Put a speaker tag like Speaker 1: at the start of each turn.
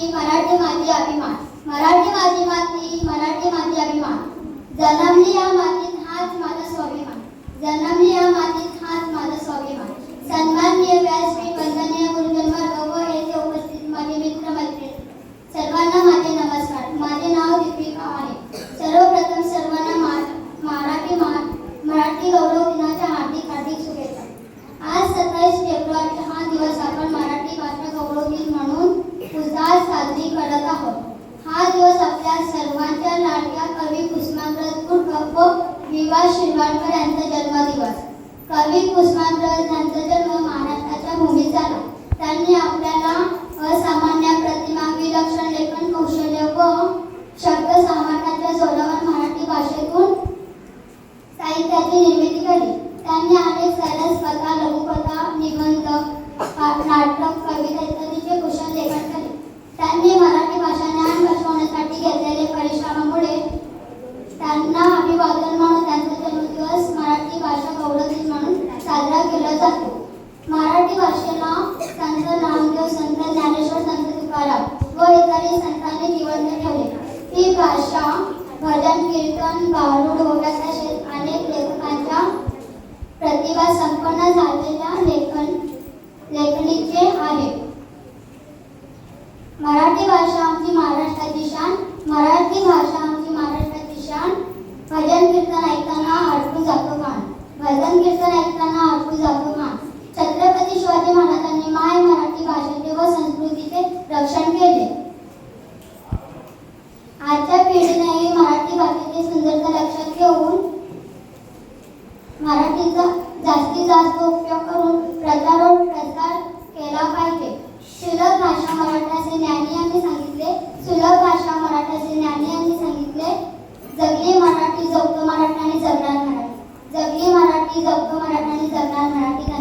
Speaker 1: मराठी माझी अभिमान, मराठी माझी माती, मराठी माझी अभिमान. जन्मली या मातीत हाच माझा स्वाभिमान, जन्मली या मातीत हाच माझा स्वाभिमान. सन्माननीय व्यासपीठ, वंदनीय गुरुजन वर्ग व येथे उपस्थित माझे मित्र मैत्रिणी, सर्वांना माझे नमस्कार. माझे नाव दीपिका आहे. सर्वप्रथम सर्वांना मराठी गौरव दिनाच्या हार्दिक हार्दिक शुभेच्छा. आज 27 फेब्रुवारी हा दिवस आपण मराठी भाषा गौरव दिन म्हणून उत्साहात साजरी करत आहोत. हा दिवस आपल्या सर्वांच्या लाडक्या कवी कुसुमाग्रज व विवा शिरवाडकर यांचा जन्मदिवस. कवी कुसुमाग्रज यांचा जन्म महाराष्ट्राच्या भूमीत झाला. त्यांनी आपल्याला असामान्य प्रतिमा, विलक्षण लेखन कौशल्य व शब्द सामर्थ्याच्या जोरावर मराठी भाषेतून साहित्याची निर्मिती केली. त्यांनी अनेक सरस कथा, लघुकथा, निबंध, नाटक, कविता इत्यादीचे कुशल लेखन केले. त्यांनी मराठी भाषा ज्ञान बसवण्यासाठी घेतलेले परिश्रमामुळे त्यांना अभिवादन म्हणून त्यांचा जन्मदिवस मराठी भाषा गौरव दिन म्हणून साजरा केला जातो. मराठी भाषेला संत नामदेव, संत ज्ञानेश्वर, संत तुकाराम व इतरही संतांनी जिवंत ठेवले. ही भाषा भजन, कीर्तन, भारुड, ओव्या तसेच अनेक लेखकांच्या प्रतिभा संपन्न झालेल्या लेखणीचे आहे. मराठी भाषा आमची महाराष्ट्राची शान, मराठी भाषा आमची महाराष्ट्राची शान. भजन कीर्तन ऐकताना हरपून जातो कान, भजन कीर्तन ऐकताना हरपून जातो कान. छत्रपती शिवाजी महाराजांनी माय मराठी भाषेचे व संस्कृतीचे रक्षण केले. आजच्या पिढीनेही मराठी भाषेची सुंदरता लक्षात घेऊन मराठीचा जास्तीत जास्त उपयोग करून प्रसार केला पाहिजे. सुलभ भाषा मराठाचे ज्ञानी यांनी सांगितले, सुलभ भाषा मराठाचे ज्ञानी यांनी सांगितले. जगली मराठी, जगतो मराठी आणि जगणार मराठी, जगली मराठी, जगतो मराठी आणि जगणार मराठी.